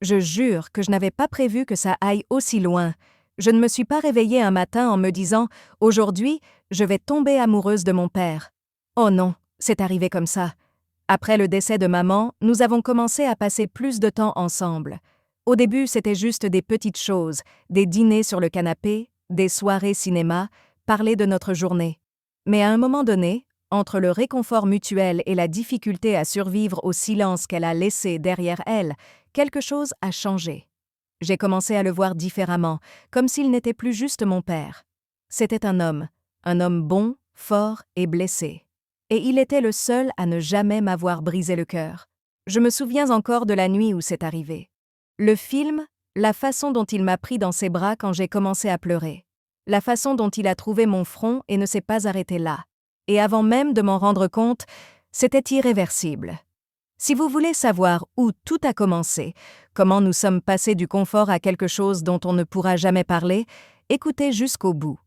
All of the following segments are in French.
Je jure que je n'avais pas prévu que ça aille aussi loin. Je ne me suis pas réveillée un matin en me disant « Aujourd'hui, je vais tomber amoureuse de mon père ». Oh non, c'est arrivé comme ça. Après le décès de maman, nous avons commencé à passer plus de temps ensemble. Au début, c'était juste des petites choses, des dîners sur le canapé, des soirées cinéma, parler de notre journée. Mais à un moment donné, entre le réconfort mutuel et la difficulté à survivre au silence qu'elle a laissé derrière elle, quelque chose a changé. J'ai commencé à le voir différemment, comme s'il n'était plus juste mon père. C'était un homme bon, fort et blessé. Et il était le seul à ne jamais m'avoir brisé le cœur. Je me souviens encore de la nuit où c'est arrivé. Le film, la façon dont il m'a pris dans ses bras quand j'ai commencé à pleurer. La façon dont il a trouvé mon front et ne s'est pas arrêté là. Et avant même de m'en rendre compte, c'était irréversible. Si vous voulez savoir où tout a commencé, comment nous sommes passés du confort à quelque chose dont on ne pourra jamais parler, écoutez jusqu'au bout.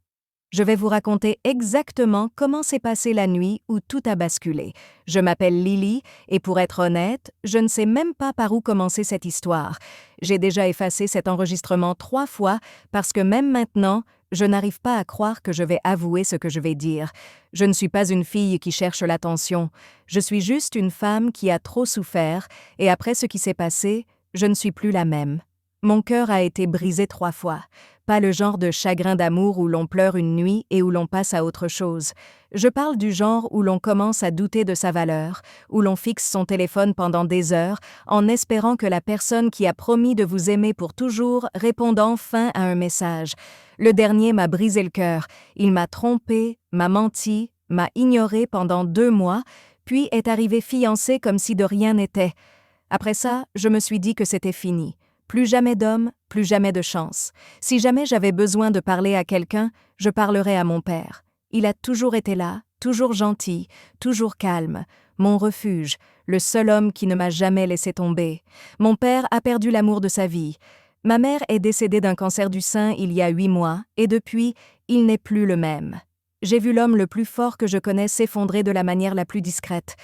Je vais vous raconter exactement comment s'est passée la nuit où tout a basculé. Je m'appelle Lily et pour être honnête, je ne sais même pas par où commencer cette histoire. J'ai déjà effacé cet enregistrement 3 fois parce que même maintenant, je n'arrive pas à croire que je vais avouer ce que je vais dire. Je ne suis pas une fille qui cherche l'attention. Je suis juste une femme qui a trop souffert et après ce qui s'est passé, je ne suis plus la même. Mon cœur a été brisé 3 fois. Pas le genre de chagrin d'amour où l'on pleure une nuit et où l'on passe à autre chose. Je parle du genre où l'on commence à douter de sa valeur, où l'on fixe son téléphone pendant des heures en espérant que la personne qui a promis de vous aimer pour toujours réponde enfin à un message. Le dernier m'a brisé le cœur. Il m'a trompé, m'a menti, m'a ignoré pendant 2 mois, puis est arrivé fiancé comme si de rien n'était. Après ça, je me suis dit que c'était fini. Plus jamais d'homme, plus jamais de chance. Si jamais j'avais besoin de parler à quelqu'un, je parlerais à mon père. Il a toujours été là, toujours gentil, toujours calme. Mon refuge, le seul homme qui ne m'a jamais laissé tomber. Mon père a perdu l'amour de sa vie. Ma mère est décédée d'un cancer du sein il y a 8 mois, et depuis, il n'est plus le même. J'ai vu l'homme le plus fort que je connais s'effondrer de la manière la plus discrète.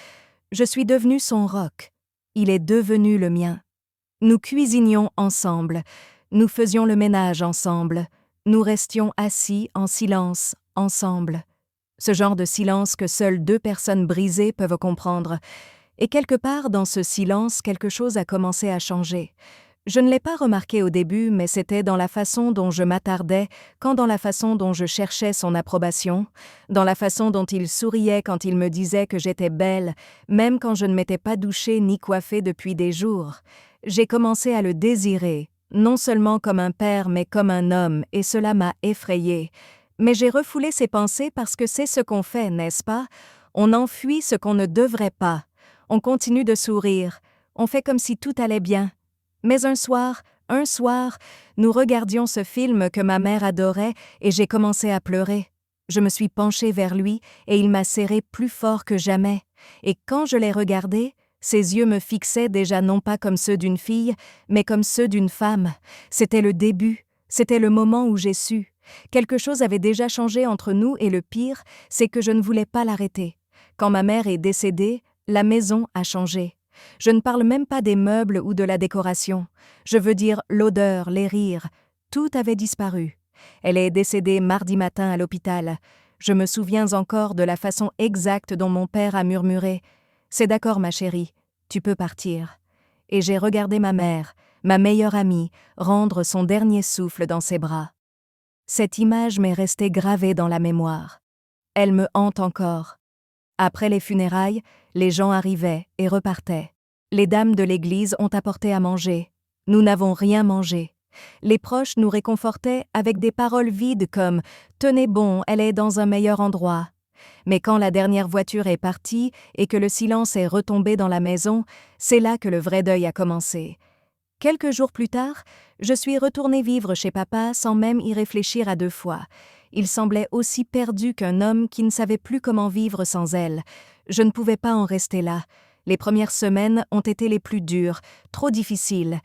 Je suis devenue son roc. Il est devenu le mien. Nous cuisinions ensemble, nous faisions le ménage ensemble, nous restions assis en silence ensemble. Ce genre de silence que seules 2 personnes brisées peuvent comprendre. Et quelque part dans ce silence, quelque chose a commencé à changer. Je ne l'ai pas remarqué au début, mais c'était dans la façon dont je m'attardais, quand dans la façon dont je cherchais son approbation, dans la façon dont il souriait quand il me disait que j'étais belle, même quand je ne m'étais pas douchée ni coiffée depuis des jours. J'ai commencé à le désirer, non seulement comme un père, mais comme un homme, et cela m'a effrayée. Mais j'ai refoulé ces pensées parce que c'est ce qu'on fait, n'est-ce pas? On enfuit ce qu'on ne devrait pas. On continue de sourire. On fait comme si tout allait bien. Mais un soir, nous regardions ce film que ma mère adorait et j'ai commencé à pleurer. Je me suis penchée vers lui et il m'a serré plus fort que jamais. Et quand je l'ai regardé, ses yeux me fixaient déjà non pas comme ceux d'une fille, mais comme ceux d'une femme. C'était le début, c'était le moment où j'ai su. Quelque chose avait déjà changé entre nous et le pire, c'est que je ne voulais pas l'arrêter. Quand ma mère est décédée, la maison a changé. Je ne parle même pas des meubles ou de la décoration. Je veux dire l'odeur, les rires. Tout avait disparu. Elle est décédée mardi matin à l'hôpital. Je me souviens encore de la façon exacte dont mon père a murmuré « C'est d'accord, ma chérie, tu peux partir ». Et j'ai regardé ma mère, ma meilleure amie, rendre son dernier souffle dans ses bras. Cette image m'est restée gravée dans la mémoire. Elle me hante encore. Après les funérailles, les gens arrivaient et repartaient. Les dames de l'église ont apporté à manger. Nous n'avons rien mangé. Les proches nous réconfortaient avec des paroles vides comme « Tenez bon, elle est dans un meilleur endroit ». Mais quand la dernière voiture est partie et que le silence est retombé dans la maison, c'est là que le vrai deuil a commencé. Quelques jours plus tard, je suis retournée vivre chez papa sans même y réfléchir à 2 fois. Il semblait aussi perdu qu'un homme qui ne savait plus comment vivre sans elle. Je ne pouvais pas en rester là. Les premières semaines ont été les plus dures, trop difficiles.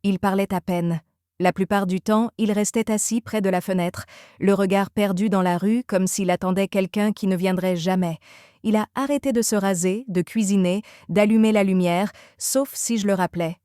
Il parlait à peine. La plupart du temps, il restait assis près de la fenêtre, le regard perdu dans la rue comme s'il attendait quelqu'un qui ne viendrait jamais. Il a arrêté de se raser, de cuisiner, d'allumer la lumière, sauf si je le rappelais.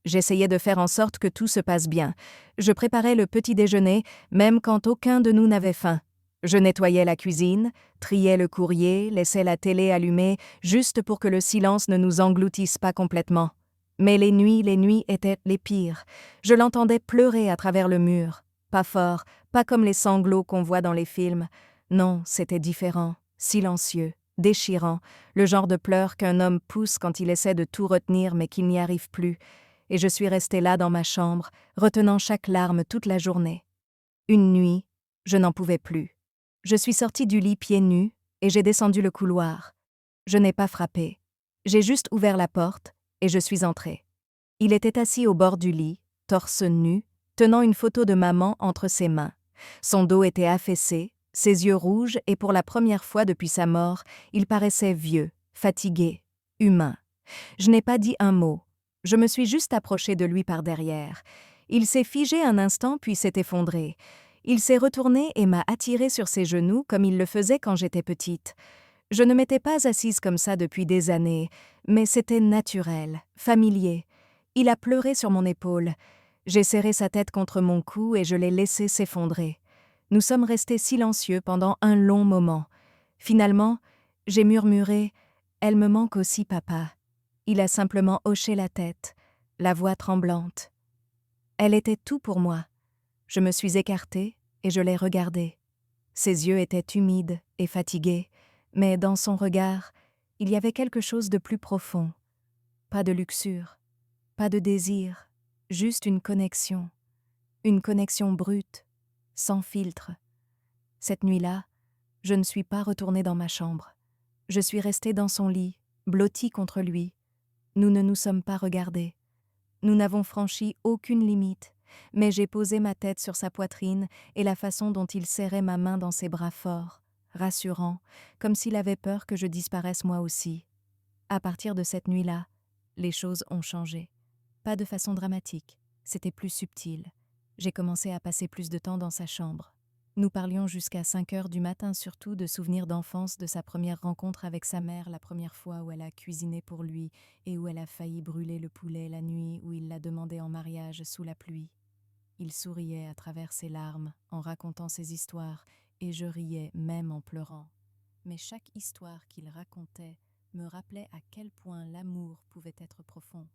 J'essayais de faire en sorte que tout se passe bien. Je préparais le petit déjeuner, même quand aucun de nous n'avait faim. Je nettoyais la cuisine, triais le courrier, laissais la télé allumée, juste pour que le silence ne nous engloutisse pas complètement. Mais les nuits étaient les pires. Je l'entendais pleurer à travers le mur. Pas fort, pas comme les sanglots qu'on voit dans les films. Non, c'était différent, silencieux, déchirant, le genre de pleurs qu'un homme pousse quand il essaie de tout retenir mais qu'il n'y arrive plus. Et je suis restée là dans ma chambre, retenant chaque larme toute la journée. Une nuit, je n'en pouvais plus. Je suis sortie du lit pieds nus et j'ai descendu le couloir. Je n'ai pas frappé. J'ai juste ouvert la porte et je suis entrée. Il était assis au bord du lit, torse nu, tenant une photo de maman entre ses mains. Son dos était affaissé, ses yeux rouges et pour la première fois depuis sa mort, il paraissait vieux, fatigué, humain. Je n'ai pas dit un mot. Je me suis juste approchée de lui par derrière. Il s'est figé un instant puis s'est effondré. Il s'est retourné et m'a attirée sur ses genoux comme il le faisait quand j'étais petite. Je ne m'étais pas assise comme ça depuis des années, mais c'était naturel, familier. Il a pleuré sur mon épaule. J'ai serré sa tête contre mon cou et je l'ai laissé s'effondrer. Nous sommes restés silencieux pendant un long moment. Finalement, j'ai murmuré « Elle me manque aussi, papa ». Il a simplement hoché la tête, la voix tremblante. Elle était tout pour moi. Je me suis écartée et je l'ai regardé. Ses yeux étaient humides et fatigués, mais dans son regard, il y avait quelque chose de plus profond. Pas de luxure, pas de désir, juste une connexion brute, sans filtre. Cette nuit-là, je ne suis pas retournée dans ma chambre. Je suis restée dans son lit, blottie contre lui. Nous ne nous sommes pas regardés. Nous n'avons franchi aucune limite, mais j'ai posé ma tête sur sa poitrine et la façon dont il serrait ma main dans ses bras forts, rassurant, comme s'il avait peur que je disparaisse moi aussi. À partir de cette nuit-là, les choses ont changé. Pas de façon dramatique, c'était plus subtil. J'ai commencé à passer plus de temps dans sa chambre. Nous parlions jusqu'à 5 heures du matin, surtout de souvenirs d'enfance, de sa première rencontre avec sa mère, la première fois où elle a cuisiné pour lui et où elle a failli brûler le poulet la nuit où il l'a demandé en mariage sous la pluie. Il souriait à travers ses larmes en racontant ses histoires et je riais même en pleurant. Mais chaque histoire qu'il racontait me rappelait à quel point l'amour pouvait être profond.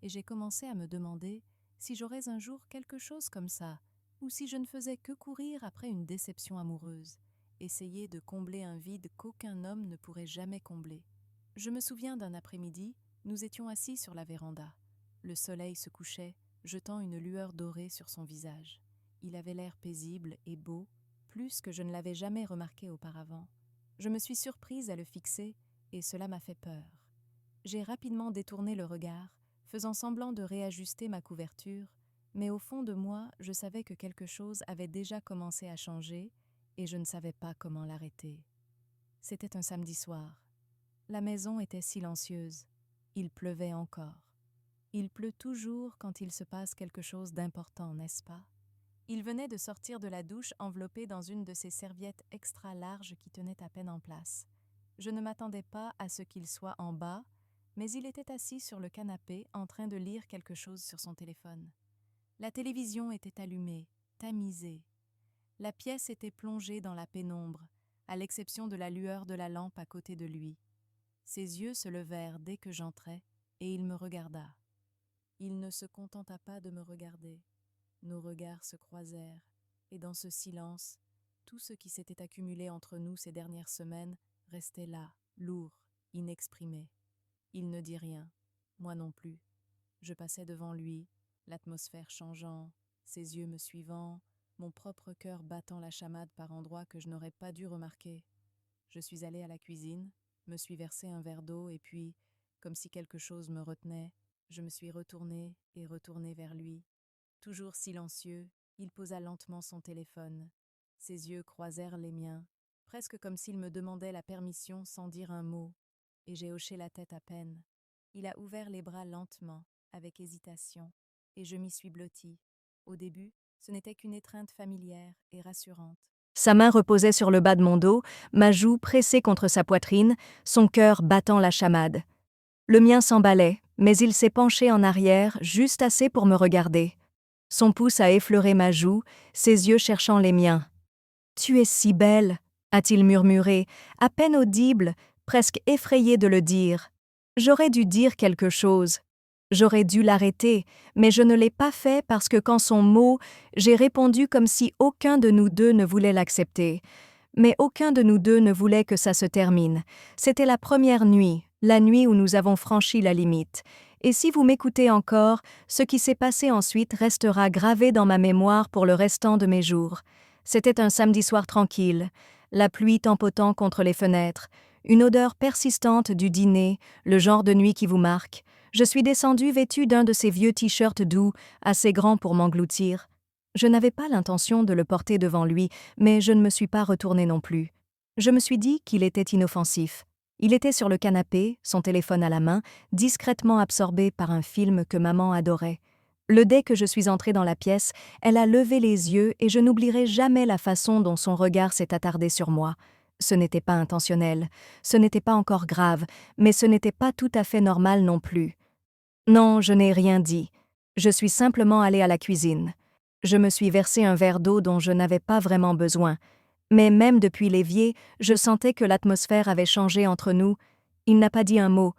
Et j'ai commencé à me demander si j'aurais un jour quelque chose comme ça, ou si je ne faisais que courir après une déception amoureuse, essayer de combler un vide qu'aucun homme ne pourrait jamais combler. Je me souviens d'un après-midi, nous étions assis sur la véranda. Le soleil se couchait, jetant une lueur dorée sur son visage. Il avait l'air paisible et beau, plus que je ne l'avais jamais remarqué auparavant. Je me suis surprise à le fixer, et cela m'a fait peur. J'ai rapidement détourné le regard, faisant semblant de réajuster ma couverture, mais au fond de moi, je savais que quelque chose avait déjà commencé à changer et je ne savais pas comment l'arrêter. C'était un samedi soir. La maison était silencieuse. Il pleuvait encore. Il pleut toujours quand il se passe quelque chose d'important, n'est-ce pas? Il venait de sortir de la douche enveloppé dans une de ces serviettes extra larges qui tenaient à peine en place. Je ne m'attendais pas à ce qu'il soit en bas, mais il était assis sur le canapé en train de lire quelque chose sur son téléphone. La télévision était allumée, tamisée. La pièce était plongée dans la pénombre, à l'exception de la lueur de la lampe à côté de lui. Ses yeux se levèrent dès que j'entrai, et il me regarda. Il ne se contenta pas de me regarder. Nos regards se croisèrent, et dans ce silence, tout ce qui s'était accumulé entre nous ces dernières semaines restait là, lourd, inexprimé. Il ne dit rien, moi non plus. Je passais devant lui, l'atmosphère changeant, ses yeux me suivant, mon propre cœur battant la chamade par endroits que je n'aurais pas dû remarquer. Je suis allée à la cuisine, me suis versé un verre d'eau et puis, comme si quelque chose me retenait, je me suis retournée et retournée vers lui. Toujours silencieux, il posa lentement son téléphone. Ses yeux croisèrent les miens, presque comme s'il me demandait la permission sans dire un mot, et j'ai hoché la tête à peine. Il a ouvert les bras lentement, avec hésitation, et je m'y suis blottie. Au début, ce n'était qu'une étreinte familière et rassurante. Sa main reposait sur le bas de mon dos, ma joue pressée contre sa poitrine, son cœur battant la chamade. Le mien s'emballait, mais il s'est penché en arrière juste assez pour me regarder. Son pouce a effleuré ma joue, ses yeux cherchant les miens. « Tu es si belle !» a-t-il murmuré, à peine audible, presque effrayé de le dire. J'aurais dû dire quelque chose. J'aurais dû l'arrêter, mais je ne l'ai pas fait parce que quand son mot, j'ai répondu comme si aucun de nous deux ne voulait l'accepter. Mais aucun de nous deux ne voulait que ça se termine. C'était la première nuit, la nuit où nous avons franchi la limite. Et si vous m'écoutez encore, ce qui s'est passé ensuite restera gravé dans ma mémoire pour le restant de mes jours. C'était un samedi soir tranquille, la pluie tempotant contre les fenêtres, une odeur persistante du dîner, le genre de nuit qui vous marque. Je suis descendue vêtue d'un de ces vieux t-shirts doux, assez grands pour m'engloutir. Je n'avais pas l'intention de le porter devant lui, mais je ne me suis pas retournée non plus. Je me suis dit qu'il était inoffensif. Il était sur le canapé, son téléphone à la main, discrètement absorbé par un film que maman adorait. Dès que je suis entrée dans la pièce, elle a levé les yeux et je n'oublierai jamais la façon dont son regard s'est attardé sur moi. Ce n'était pas intentionnel, ce n'était pas encore grave, mais ce n'était pas tout à fait normal non plus. Non, je n'ai rien dit. Je suis simplement allée à la cuisine. Je me suis versé un verre d'eau dont je n'avais pas vraiment besoin. Mais même depuis l'évier, je sentais que l'atmosphère avait changé entre nous. Il n'a pas dit un mot.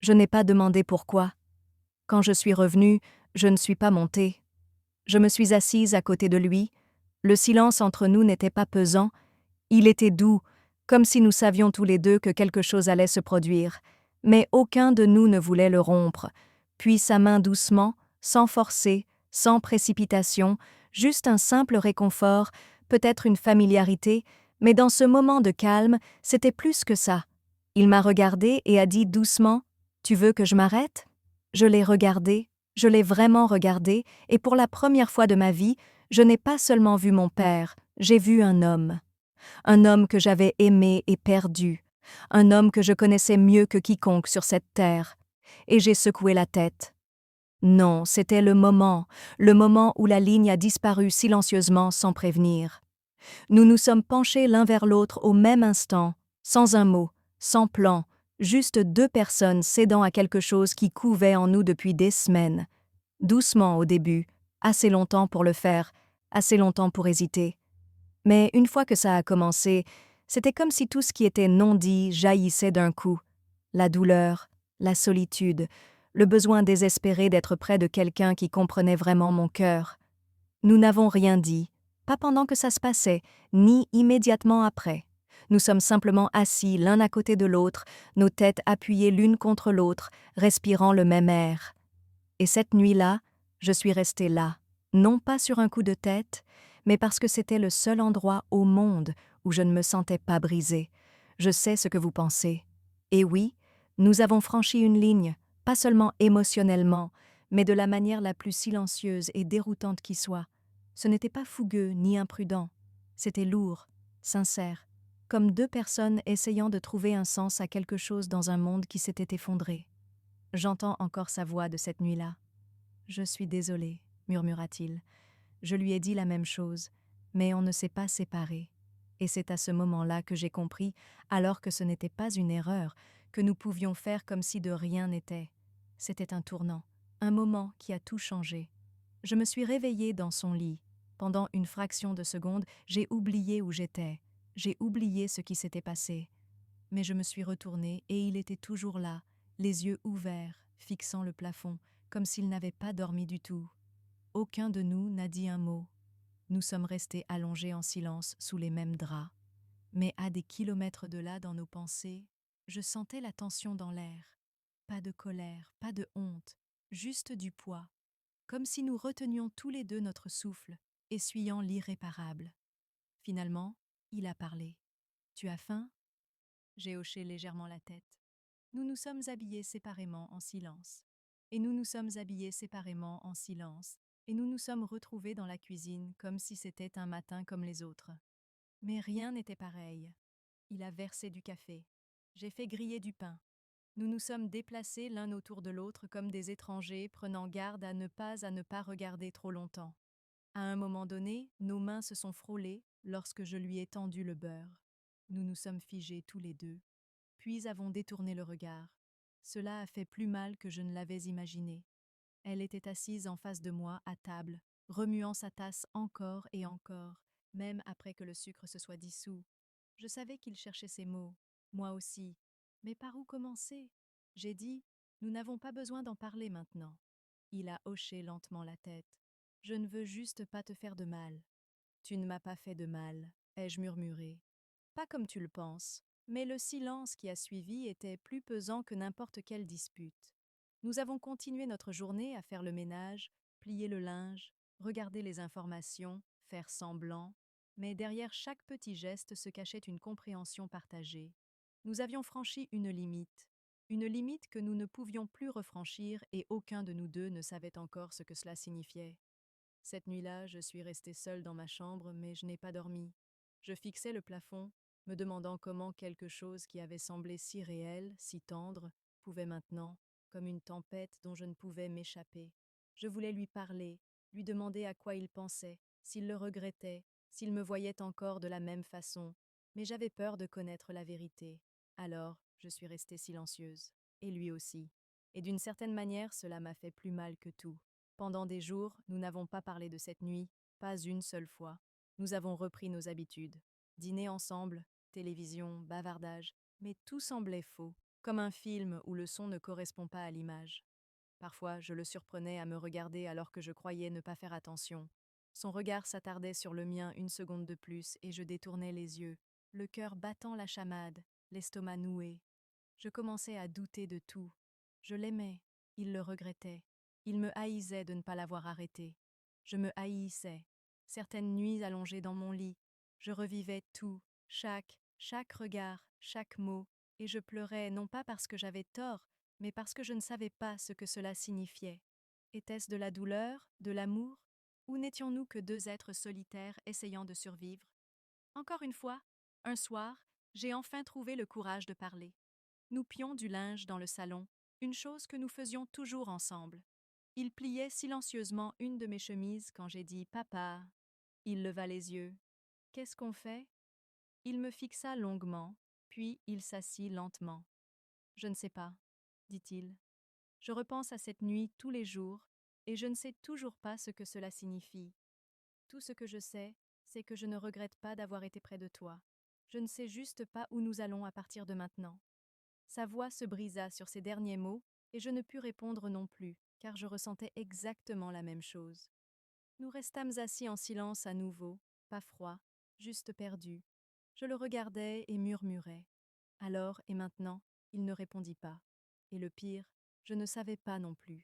Je n'ai pas demandé pourquoi. Quand je suis revenue, je ne suis pas montée. Je me suis assise à côté de lui. Le silence entre nous n'était pas pesant. Il était doux, comme si nous savions tous les deux que quelque chose allait se produire. Mais aucun de nous ne voulait le rompre. Puis sa main doucement, sans forcer, sans précipitation, juste un simple réconfort, peut-être une familiarité, mais dans ce moment de calme, c'était plus que ça. Il m'a regardé et a dit doucement « Tu veux que je m'arrête ?» Je l'ai regardé, je l'ai vraiment regardé, et pour la première fois de ma vie, je n'ai pas seulement vu mon père, j'ai vu un homme. Un homme que j'avais aimé et perdu, un homme que je connaissais mieux que quiconque sur cette terre. Et j'ai secoué la tête. Non, c'était le moment où la ligne a disparu silencieusement sans prévenir. Nous nous sommes penchés l'un vers l'autre au même instant, sans un mot, sans plan, juste deux personnes cédant à quelque chose qui couvait en nous depuis des semaines. Doucement au début, assez longtemps pour le faire, assez longtemps pour hésiter. Mais une fois que ça a commencé, c'était comme si tout ce qui était non dit jaillissait d'un coup. La douleur, la solitude, le besoin désespéré d'être près de quelqu'un qui comprenait vraiment mon cœur. Nous n'avons rien dit, pas pendant que ça se passait, ni immédiatement après. Nous sommes simplement assis l'un à côté de l'autre, nos têtes appuyées l'une contre l'autre, respirant le même air. Et cette nuit-là, je suis restée là, non pas sur un coup de tête, mais parce que c'était le seul endroit au monde où je ne me sentais pas brisée. Je sais ce que vous pensez. Et oui, nous avons franchi une ligne, pas seulement émotionnellement, mais de la manière la plus silencieuse et déroutante qui soit. Ce n'était pas fougueux ni imprudent. C'était lourd, sincère, comme deux personnes essayant de trouver un sens à quelque chose dans un monde qui s'était effondré. J'entends encore sa voix de cette nuit-là. « Je suis désolé, murmura-t-il. Je lui ai dit la même chose, mais on ne s'est pas séparés. Et c'est à ce moment-là que j'ai compris, alors que ce n'était pas une erreur, que nous pouvions faire comme si de rien n'était. C'était un tournant, un moment qui a tout changé. Je me suis réveillée dans son lit. Pendant une fraction de seconde, j'ai oublié où j'étais. J'ai oublié ce qui s'était passé. Mais je me suis retournée et il était toujours là, les yeux ouverts, fixant le plafond, comme s'il n'avait pas dormi du tout. Aucun de nous n'a dit un mot. Nous sommes restés allongés en silence sous les mêmes draps. Mais à des kilomètres de là dans nos pensées, je sentais la tension dans l'air. Pas de colère, pas de honte, juste du poids. Comme si nous retenions tous les deux notre souffle, essuyant l'irréparable. Finalement, il a parlé. « Tu as faim ?» J'ai hoché légèrement la tête. Nous nous sommes habillés séparément en silence. Et nous nous sommes habillés séparément en silence. Et nous nous sommes retrouvés dans la cuisine comme si c'était un matin comme les autres. Mais rien n'était pareil. Il a versé du café. J'ai fait griller du pain. Nous nous sommes déplacés l'un autour de l'autre comme des étrangers, prenant garde à ne pas regarder trop longtemps. À un moment donné, nos mains se sont frôlées lorsque je lui ai tendu le beurre. Nous nous sommes figés tous les deux, puis avons détourné le regard. Cela a fait plus mal que je ne l'avais imaginé. Elle était assise en face de moi à table, remuant sa tasse encore et encore, même après que le sucre se soit dissous. Je savais qu'il cherchait ses mots, moi aussi. Mais par où commencer? J'ai dit, nous n'avons pas besoin d'en parler maintenant. Il a hoché lentement la tête. Je ne veux juste pas te faire de mal. Tu ne m'as pas fait de mal, ai-je murmuré. Pas comme tu le penses, mais le silence qui a suivi était plus pesant que n'importe quelle dispute. Nous avons continué notre journée à faire le ménage, plier le linge, regarder les informations, faire semblant, mais derrière chaque petit geste se cachait une compréhension partagée. Nous avions franchi une limite que nous ne pouvions plus refranchir et aucun de nous deux ne savait encore ce que cela signifiait. Cette nuit-là, je suis restée seule dans ma chambre, mais je n'ai pas dormi. Je fixais le plafond, me demandant comment quelque chose qui avait semblé si réel, si tendre, pouvait maintenant, comme une tempête dont je ne pouvais m'échapper. Je voulais lui parler, lui demander à quoi il pensait, s'il le regrettait, s'il me voyait encore de la même façon, mais j'avais peur de connaître la vérité. Alors, je suis restée silencieuse. Et lui aussi. Et d'une certaine manière, cela m'a fait plus mal que tout. Pendant des jours, nous n'avons pas parlé de cette nuit, pas une seule fois. Nous avons repris nos habitudes. Dîner ensemble, télévision, bavardage, mais tout semblait faux, comme un film où le son ne correspond pas à l'image. Parfois, je le surprenais à me regarder alors que je croyais ne pas faire attention. Son regard s'attardait sur le mien une seconde de plus et je détournais les yeux, le cœur battant la chamade, l'estomac noué. Je commençais à douter de tout. Je l'aimais, il le regrettait. Il me haïssait de ne pas l'avoir arrêté. Je me haïssais. Certaines nuits allongées dans mon lit, je revivais tout, chaque regard, chaque mot, et je pleurais non pas parce que j'avais tort, mais parce que je ne savais pas ce que cela signifiait. Était-ce de la douleur, de l'amour, ou n'étions-nous que deux êtres solitaires essayant de survivre? Encore une fois, un soir, j'ai enfin trouvé le courage de parler. Nous plions du linge dans le salon, une chose que nous faisions toujours ensemble. Il pliait silencieusement une de mes chemises quand j'ai dit « Papa ». Il leva les yeux. « Qu'est-ce qu'on fait ?» Il me fixa longuement, puis il s'assit lentement. « Je ne sais pas », dit-il. « Je repense à cette nuit tous les jours, et je ne sais toujours pas ce que cela signifie. Tout ce que je sais, c'est que je ne regrette pas d'avoir été près de toi. Je ne sais juste pas où nous allons à partir de maintenant. » Sa voix se brisa sur ces derniers mots, et je ne pus répondre non plus, car je ressentais exactement la même chose. Nous restâmes assis en silence à nouveau, pas froid, juste perdus. Je le regardais et murmurais. Alors et maintenant, il ne répondit pas. Et le pire, je ne savais pas non plus.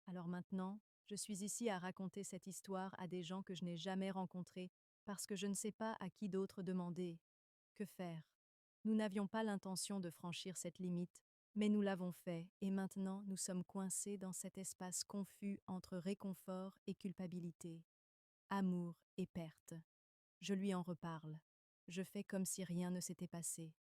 Alors maintenant, je suis ici à raconter cette histoire à des gens que je n'ai jamais rencontrés, parce que je ne sais pas à qui d'autre demander. Que faire? Nous n'avions pas l'intention de franchir cette limite, mais nous l'avons fait, et maintenant nous sommes coincés dans cet espace confus entre réconfort et culpabilité, amour et perte. Je lui en reparle. Je fais comme si rien ne s'était passé.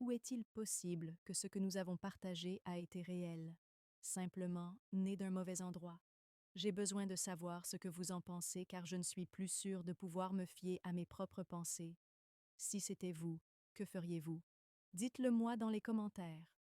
Ou est-il possible que ce que nous avons partagé a été réel, simplement né d'un mauvais endroit? J'ai besoin de savoir ce que vous en pensez car je ne suis plus sûre de pouvoir me fier à mes propres pensées. Si c'était vous, que feriez-vous? Dites-le moi dans les commentaires.